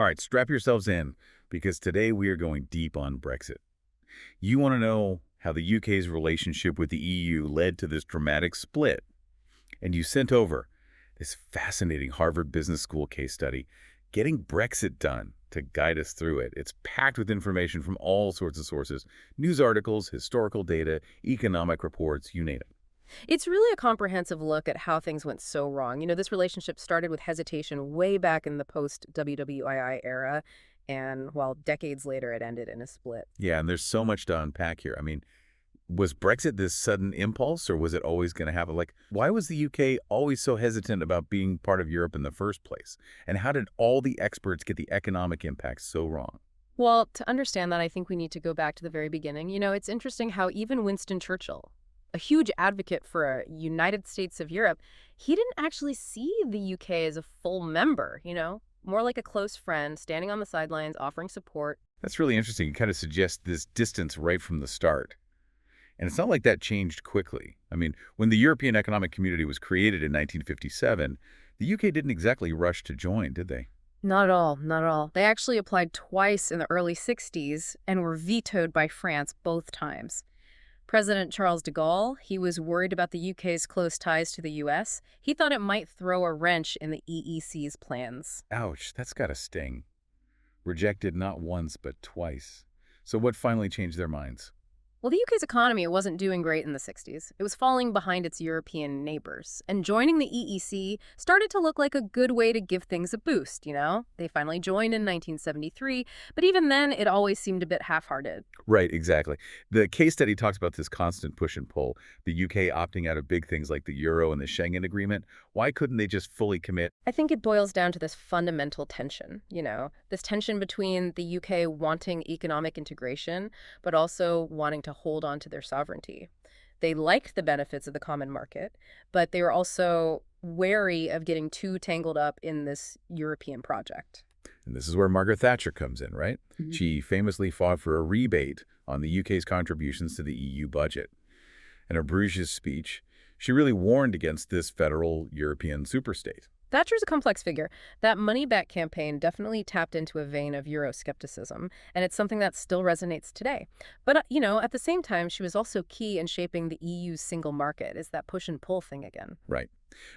All right, strap yourselves in, because today we are going deep on Brexit. You want to know how the UK's relationship with the EU led to this dramatic split. And you sent over this fascinating Harvard Business School case study, Getting Brexit Done, to guide us through it. It's packed with information from all sorts of sources: news articles, historical data, economic reports, you name it. It's really a comprehensive look at how things went so wrong. This relationship started with hesitation way back in the post-WWII era, and while decades later, it ended in a split. Yeah, and there's so much to unpack here. I mean, was Brexit this sudden impulse, or was it always going to happen? Like, why was the UK always so hesitant about being part of Europe in the first place? And how did all the experts get the economic impacts so wrong? Well, to understand that, I think we need to go back to the very beginning. It's interesting how even Winston Churchill, a huge advocate for a United States of Europe, he didn't actually see the UK as a full member, more like a close friend standing on the sidelines offering support. That's really interesting. It kind of suggests this distance right from the start. And it's not like that changed quickly. I mean, when the European Economic Community was created in 1957, the UK didn't exactly rush to join, did they? Not at all, not at all. They actually applied twice in the early 60s and were vetoed by France both times. President Charles de Gaulle, he was worried about the UK's close ties to the US. He thought it might throw a wrench in the EEC's plans. Ouch, that's got to sting. Rejected not once, but twice. So what finally changed their minds? Well, the UK's economy wasn't doing great in the 60s. It was falling behind its European neighbors. And joining the EEC started to look like a good way to give things a boost. They finally joined in 1973, but even then, it always seemed a bit half-hearted. Right, exactly. The case study talks about this constant push and pull, the UK opting out of big things like the euro and the Schengen Agreement. Why couldn't they just fully commit? I think it boils down to this fundamental tension, this tension between the UK wanting economic integration, but also wanting to hold on to their sovereignty. They liked the benefits of the common market, but they were also wary of getting too tangled up in this European project. And this is where Margaret Thatcher comes in, right? Mhm. She famously fought for a rebate on the UK's contributions to the EU budget. In her Bruges speech, she really warned against this federal European superstate. Thatcher's a complex figure. That money-back campaign definitely tapped into a vein of Euroscepticism, and it's something that still resonates today. But, at the same time, she was also key in shaping the EU's single market. It's that push and pull thing again. Right.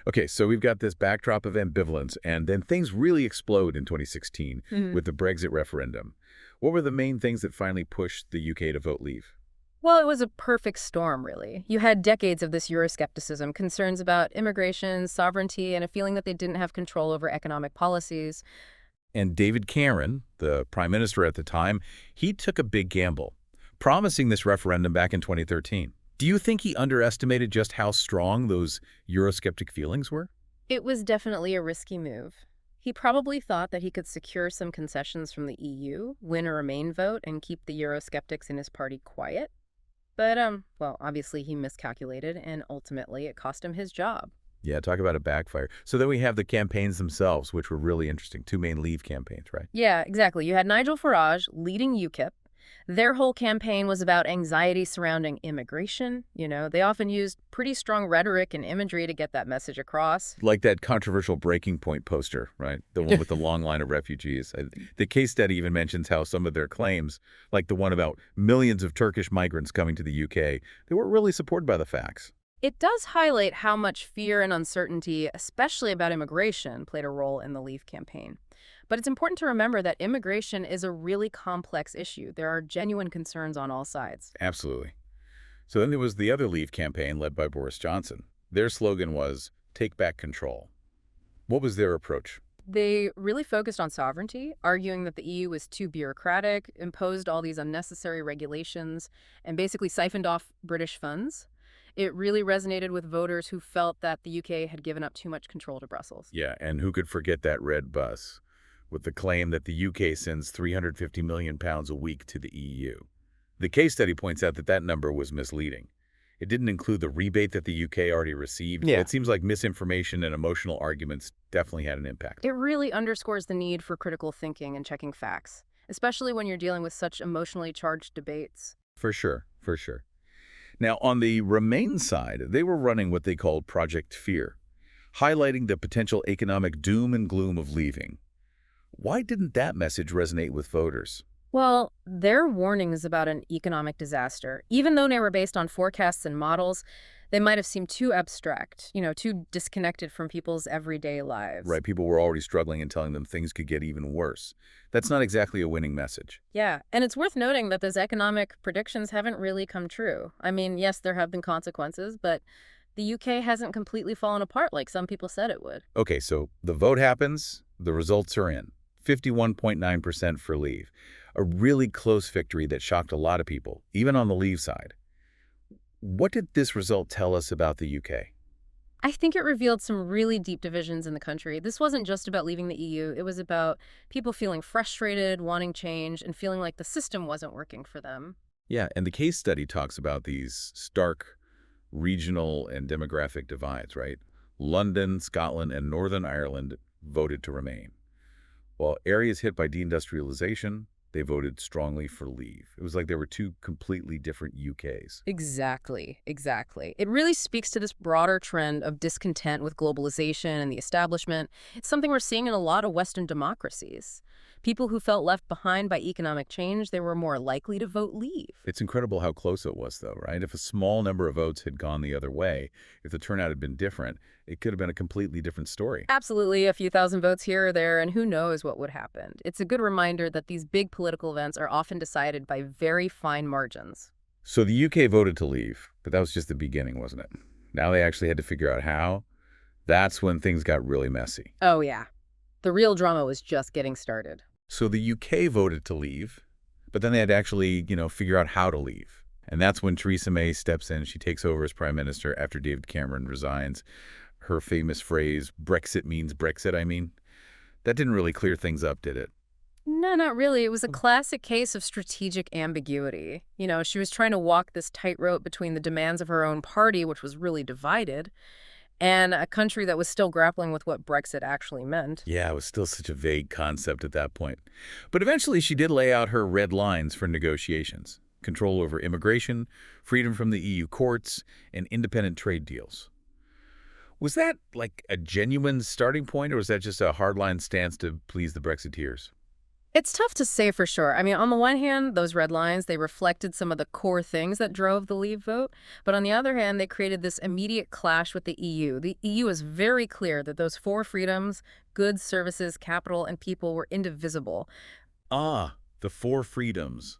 Okay, so we've got this backdrop of ambivalence, and then things really explode in 2016 with the Brexit referendum. What were the main things that finally pushed the UK to vote leave? Well, it was a perfect storm, really. You had decades of this Euroscepticism, concerns about immigration, sovereignty, and a feeling that they didn't have control over economic policies. And David Cameron, the prime minister at the time, he took a big gamble, promising this referendum back in 2013. Do you think he underestimated just how strong those Eurosceptic feelings were? It was definitely a risky move. He probably thought that he could secure some concessions from the EU, win a Remain vote, and keep the Eurosceptics in his party quiet. But, well, obviously he miscalculated, and ultimately it cost him his job. Yeah, talk about a backfire. So then we have the campaigns themselves, which were really interesting. Two main Leave campaigns, right? Yeah, exactly. You had Nigel Farage leading UKIP. Their whole campaign was about anxiety surrounding immigration. They often used pretty strong rhetoric and imagery to get that message across. Like that controversial Breaking Point poster, right? The one with the long line of refugees. The case study even mentions how some of their claims, like the one about millions of Turkish migrants coming to the UK, they weren't really supported by the facts. It does highlight how much fear and uncertainty, especially about immigration, played a role in the Leave campaign. But it's important to remember that immigration is a really complex issue. There are genuine concerns on all sides. Absolutely. So then there was the other Leave campaign led by Boris Johnson. Their slogan was, "Take back control." What was their approach? They really focused on sovereignty, arguing that the EU was too bureaucratic, imposed all these unnecessary regulations, and basically siphoned off British funds. It really resonated with voters who felt that the UK had given up too much control to Brussels. Yeah, and who could forget that red bus with the claim that the UK sends £350 million a week to the EU. The case study points out that that number was misleading. It didn't include the rebate that the UK already received. Yeah. It seems like misinformation and emotional arguments definitely had an impact. It really underscores the need for critical thinking and checking facts, especially when you're dealing with such emotionally charged debates. For sure, for sure. Now, on the Remain side, they were running what they called Project Fear, highlighting the potential economic doom and gloom of leaving. Why didn't that message resonate with voters? Well, their warnings about an economic disaster, even though they were based on forecasts and models, they might have seemed too abstract, too disconnected from people's everyday lives. Right, people were already struggling and telling them things could get even worse. That's not exactly a winning message. Yeah, and it's worth noting that those economic predictions haven't really come true. I mean, yes, there have been consequences, but the UK hasn't completely fallen apart like some people said it would. Okay, so the vote happens, the results are in. 51.9% for leave. A really close victory that shocked a lot of people, even on the leave side. What did this result tell us about the UK? I think it revealed some really deep divisions in the country. This wasn't just about leaving the EU, it was about people feeling frustrated, wanting change, and feeling like the system wasn't working for them. Yeah, and the case study talks about these stark regional and demographic divides, right? London, Scotland, and Northern Ireland voted to remain, while areas hit by deindustrialization, they voted strongly for leave. It was like there were two completely different UKs. Exactly, exactly. It really speaks to this broader trend of discontent with globalization and the establishment. It's something we're seeing in a lot of Western democracies. People who felt left behind by economic change, they were more likely to vote leave. It's incredible how close it was, though, right? If a small number of votes had gone the other way, if the turnout had been different, it could have been a completely different story. Absolutely, a few thousand votes here or there, and who knows what would happen. It's a good reminder that these big political events are often decided by very fine margins. So the UK voted to leave, but that was just the beginning, wasn't it? Now they actually had to figure out how. That's when things got really messy. Oh, yeah. The real drama was just getting started. So the UK voted to leave, but then they had to actually, figure out how to leave. And that's when Theresa May steps in. She takes over as prime minister after David Cameron resigns. Her famous phrase, Brexit means Brexit, that didn't really clear things up, did it? No, not really. It was a classic case of strategic ambiguity. She was trying to walk this tightrope between the demands of her own party, which was really divided, and a country that was still grappling with what Brexit actually meant. Yeah, it was still such a vague concept at that point. But eventually she did lay out her red lines for negotiations: control over immigration, freedom from the EU courts, and independent trade deals. Was that like a genuine starting point, or was that just a hardline stance to please the Brexiteers? It's tough to say for sure. I mean, on the one hand, those red lines, they reflected some of the core things that drove the Leave vote. But on the other hand, they created this immediate clash with the EU. The EU is very clear that those four freedoms, goods, services, capital, and people, were indivisible. Ah, the four freedoms,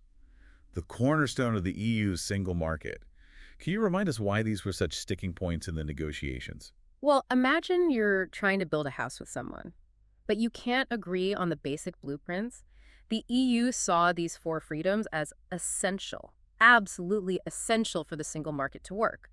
the cornerstone of the EU's single market. Can you remind us why these were such sticking points in the negotiations? Well, imagine you're trying to build a house with someone, but you can't agree on the basic blueprints. The EU saw these four freedoms as essential, absolutely essential for the single market to work.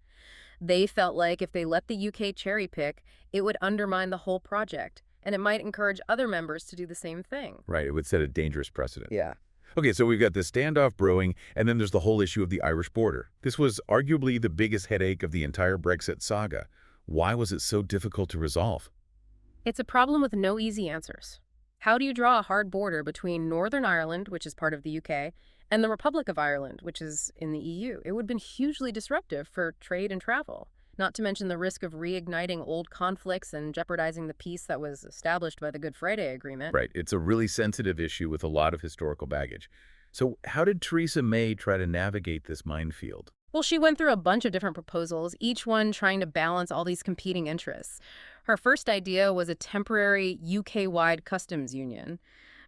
They felt like if they let the UK cherry pick, it would undermine the whole project, and it might encourage other members to do the same thing. Right, it would set a dangerous precedent. Yeah. Okay, so we've got this standoff brewing, and then there's the whole issue of the Irish border. This was arguably the biggest headache of the entire Brexit saga. Why was it so difficult to resolve? It's a problem with no easy answers. How do you draw a hard border between Northern Ireland, which is part of the UK, and the Republic of Ireland, which is in the EU? It would have been hugely disruptive for trade and travel, not to mention the risk of reigniting old conflicts and jeopardizing the peace that was established by the Good Friday Agreement. Right, it's a really sensitive issue with a lot of historical baggage. So how did Theresa May try to navigate this minefield? Well, she went through a bunch of different proposals, each one trying to balance all these competing interests. Her first idea was a temporary UK-wide customs union,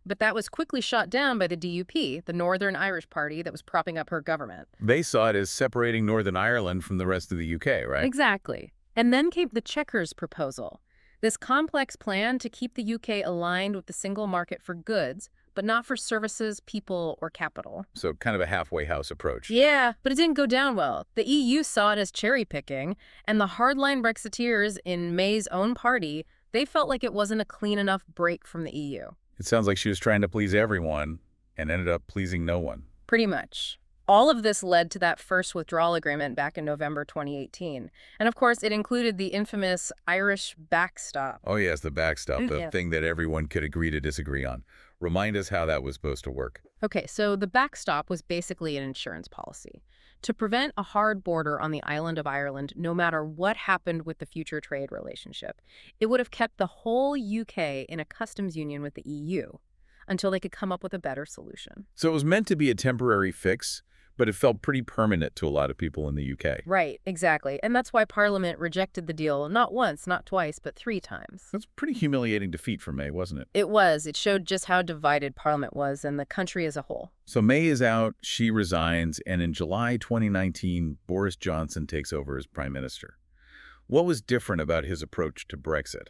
but that was quickly shot down by the DUP, the Northern Irish Party that was propping up her government. They saw it as separating Northern Ireland from the rest of the UK, right? Exactly. And then came the Chequers proposal, this complex plan to keep the UK aligned with the single market for goods, but not for services, people, or capital. So kind of a halfway house approach. Yeah, but it didn't go down well. The EU saw it as cherry-picking, and the hardline Brexiteers in May's own party, they felt like it wasn't a clean enough break from the EU. It sounds like she was trying to please everyone and ended up pleasing no one. Pretty much. All of this led to that first withdrawal agreement back in November 2018. And of course, it included the infamous Irish backstop. Oh yes, the backstop, the Yeah. thing that everyone could agree to disagree on. Remind us how that was supposed to work. Okay, so the backstop was basically an insurance policy to prevent a hard border on the island of Ireland no matter what happened with the future trade relationship. It would have kept the whole UK in a customs union with the EU until they could come up with a better solution. So it was meant to be a temporary fix, but it felt pretty permanent to a lot of people in the UK. Right, exactly. And that's why Parliament rejected the deal not once, not twice, but 3 times. That's a pretty humiliating defeat for May, wasn't it? It was. It showed just how divided Parliament was and the country as a whole. So May is out, she resigns, and in July 2019, Boris Johnson takes over as Prime Minister. What was different about his approach to Brexit?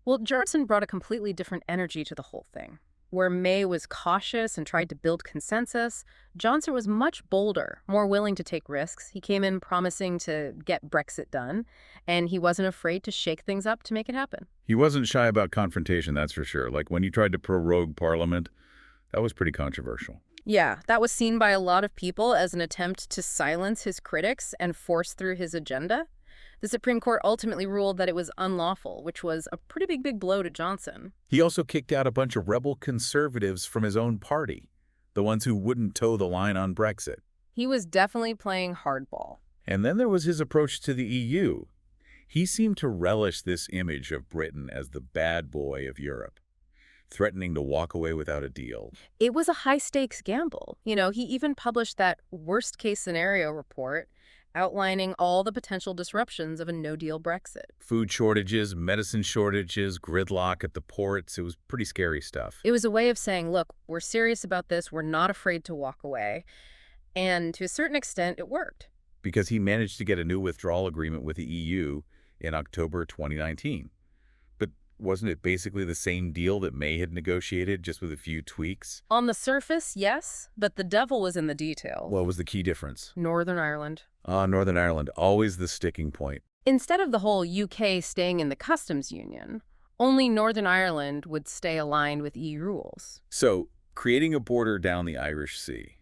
Well, Johnson brought a completely different energy to the whole thing. Where May was cautious and tried to build consensus, Johnson was much bolder, more willing to take risks. He came in promising to get Brexit done, and he wasn't afraid to shake things up to make it happen. He wasn't shy about confrontation, that's for sure. Like when he tried to prorogue Parliament, that was pretty controversial. Yeah, that was seen by a lot of people as an attempt to silence his critics and force through his agenda. The Supreme Court ultimately ruled that it was unlawful, which was a pretty big blow to Johnson. He also kicked out a bunch of rebel conservatives from his own party, the ones who wouldn't toe the line on Brexit. He was definitely playing hardball. And then there was his approach to the EU. He seemed to relish this image of Britain as the bad boy of Europe, threatening to walk away without a deal. It was a high-stakes gamble. You know, he even published that worst-case scenario report outlining all the potential disruptions of a no-deal Brexit. Food shortages, medicine shortages, gridlock at the ports. It was pretty scary stuff. It was a way of saying, look, we're serious about this. We're not afraid to walk away. And to a certain extent, it worked. Because he managed to get a new withdrawal agreement with the EU in October 2019. But wasn't it basically the same deal that May had negotiated, just with a few tweaks? On the surface, yes, but the devil was in the details. What was the key difference? Northern Ireland. Northern Ireland, always the sticking point. Instead of the whole UK staying in the customs union, only Northern Ireland would stay aligned with EU rules. So, creating a border down the Irish Sea,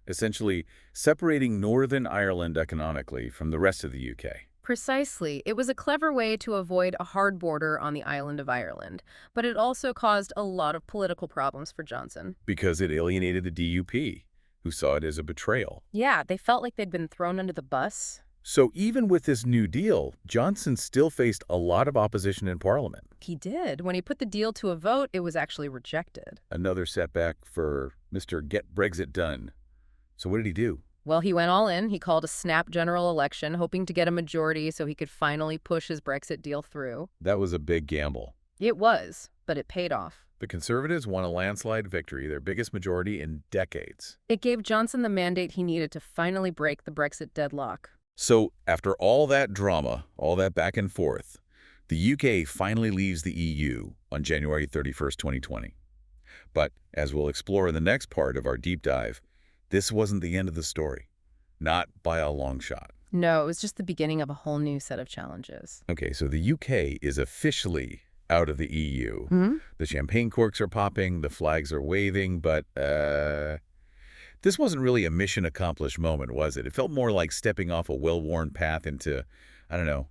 essentially separating Northern Ireland economically from the rest of the UK. Precisely. It was a clever way to avoid a hard border on the island of Ireland, but it also caused a lot of political problems for Johnson. Because it alienated the DUP, who saw it as a betrayal. Yeah, they felt like they'd been thrown under the bus. So even with this new deal, Johnson still faced a lot of opposition in Parliament. He did. When he put the deal to a vote, it was actually rejected. Another setback for Mr. Get Brexit Done. So what did he do? Well, he went all in. He called a snap general election, hoping to get a majority so he could finally push his Brexit deal through. That was a big gamble. It was, but it paid off. The Conservatives won a landslide victory, their biggest majority in decades. It gave Johnson the mandate he needed to finally break the Brexit deadlock. So after all that drama, all that back and forth, the UK finally leaves the EU on January 31st, 2020. But as we'll explore in the next part of our deep dive, this wasn't the end of the story. Not by a long shot. No, it was just the beginning of a whole new set of challenges. Okay, so the UK is officially out of the EU. Hmm? The champagne corks are popping, the flags are waving, but this wasn't really a mission accomplished moment, was it? It felt more like stepping off a well-worn path into, I don't know,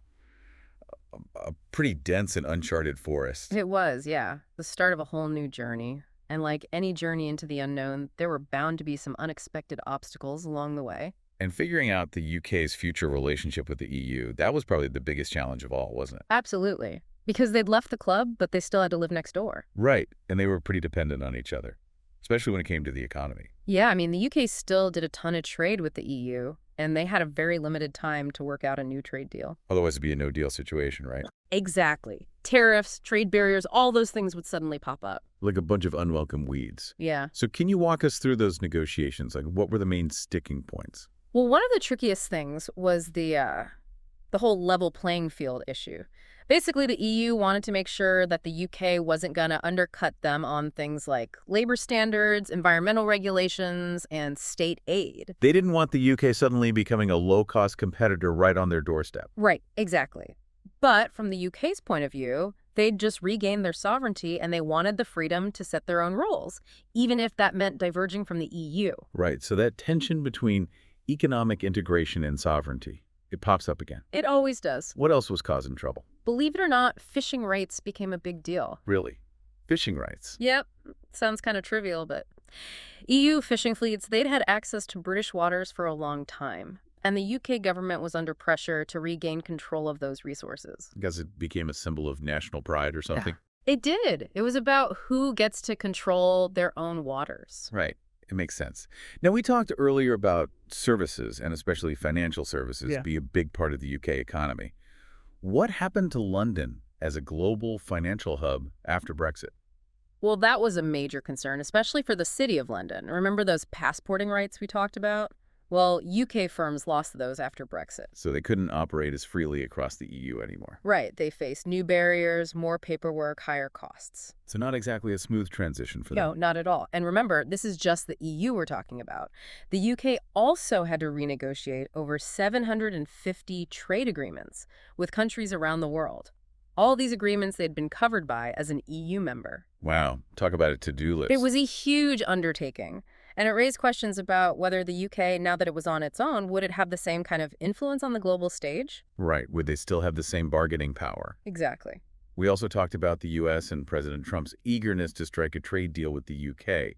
a pretty dense and uncharted forest. It was, yeah. The start of a whole new journey. And like any journey into the unknown, there were bound to be some unexpected obstacles along the way. And figuring out the UK's future relationship with the EU, that was probably the biggest challenge of all, wasn't it? Absolutely. Because they'd left the club, but they still had to live next door. Right, and they were pretty dependent on each other, especially when it came to the economy. Yeah, I mean, the UK still did a ton of trade with the EU, and they had a very limited time to work out a new trade deal. Otherwise, it'd be a no-deal situation, right? Exactly. Tariffs, trade barriers, all those things would suddenly pop up. Like a bunch of unwelcome weeds. Yeah. So can you walk us through those negotiations? Like, what were the main sticking points? Well, one of the trickiest things was the whole level playing field issue. Basically, the EU wanted to make sure that the UK wasn't going to undercut them on things like labor standards, environmental regulations, and state aid. They didn't want the UK suddenly becoming a low-cost competitor right on their doorstep. Right, exactly. But from the UK's point of view, they'd just regained their sovereignty and they wanted the freedom to set their own rules, even if that meant diverging from the EU. Right, so that tension between economic integration and sovereignty, it pops up again. It always does. What else was causing trouble? Believe it or not, fishing rights became a big deal. Really? Fishing rights? Yep. Sounds kind of trivial, but EU fishing fleets, they'd had access to British waters for a long time, and the UK government was under pressure to regain control of those resources. Because it became a symbol of national pride or Yeah. something? It did. It was about who gets to control their own waters. Right. It makes sense. Now, we talked earlier about services, and especially financial services, Yeah. be a big part of the UK economy. What happened to London as a global financial hub after Brexit? Well, that was a major concern, especially for the City of London. Remember those passporting rights we talked about? Well, UK firms lost those after Brexit. So they couldn't operate as freely across the EU anymore. Right, they faced new barriers, more paperwork, higher costs. So not exactly a smooth transition for No, them. not at all. And remember, this is just the EU we're talking about. The UK also had to renegotiate over 750 trade agreements with countries around the world. All these agreements they'd been covered by as an EU member. Wow. Talk about a to-do list. It was a huge undertaking, and it raised questions about whether the UK, now that it was on its own, would it have the same kind of influence on the global stage? Right. Would they still have the same bargaining power? Exactly. We also talked about the U.S. and President Trump's eagerness to strike a trade deal with the U.K.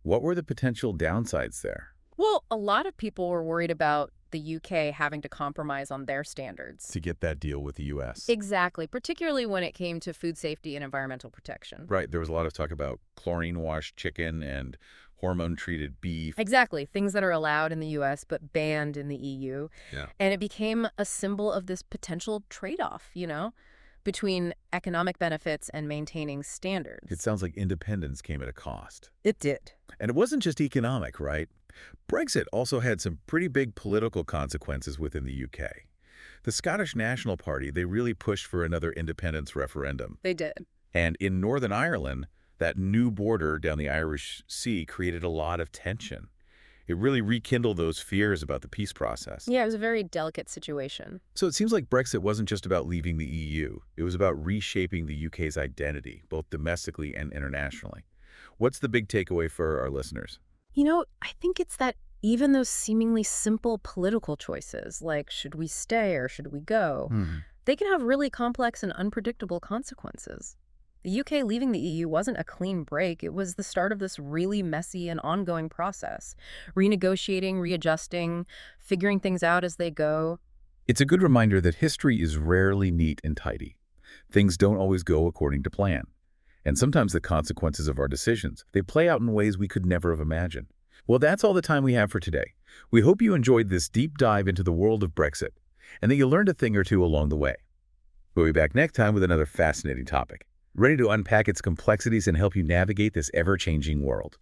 What were the potential downsides there? Well, a lot of people were worried about the UK having to compromise on their standards. To get that deal with the U.S. Exactly, particularly when it came to food safety and environmental protection. Right. There was a lot of talk about chlorine-washed chicken and hormone-treated beef. Exactly, things that are allowed in the US but banned in the EU. Yeah. And it became a symbol of this potential trade-off, between economic benefits and maintaining standards. It sounds like independence came at a cost. It did. And it wasn't just economic, right? Brexit also had some pretty big political consequences within the UK. The Scottish National Party, they really pushed for another independence referendum. They did. And in Northern Ireland, that new border down the Irish Sea created a lot of tension. It really rekindled those fears about the peace process. Yeah, it was a very delicate situation. So it seems like Brexit wasn't just about leaving the EU. It was about reshaping the UK's identity, both domestically and internationally. What's the big takeaway for our listeners? I think it's that even those seemingly simple political choices, like should we stay or should we go, they can have really complex and unpredictable consequences. The UK leaving the EU wasn't a clean break. It was the start of this really messy and ongoing process. Renegotiating, readjusting, figuring things out as they go. It's a good reminder that history is rarely neat and tidy. Things don't always go according to plan. And sometimes the consequences of our decisions, they play out in ways we could never have imagined. Well, that's all the time we have for today. We hope you enjoyed this deep dive into the world of Brexit, and that you learned a thing or two along the way. We'll be back next time with another fascinating topic, ready to unpack its complexities and help you navigate this ever-changing world.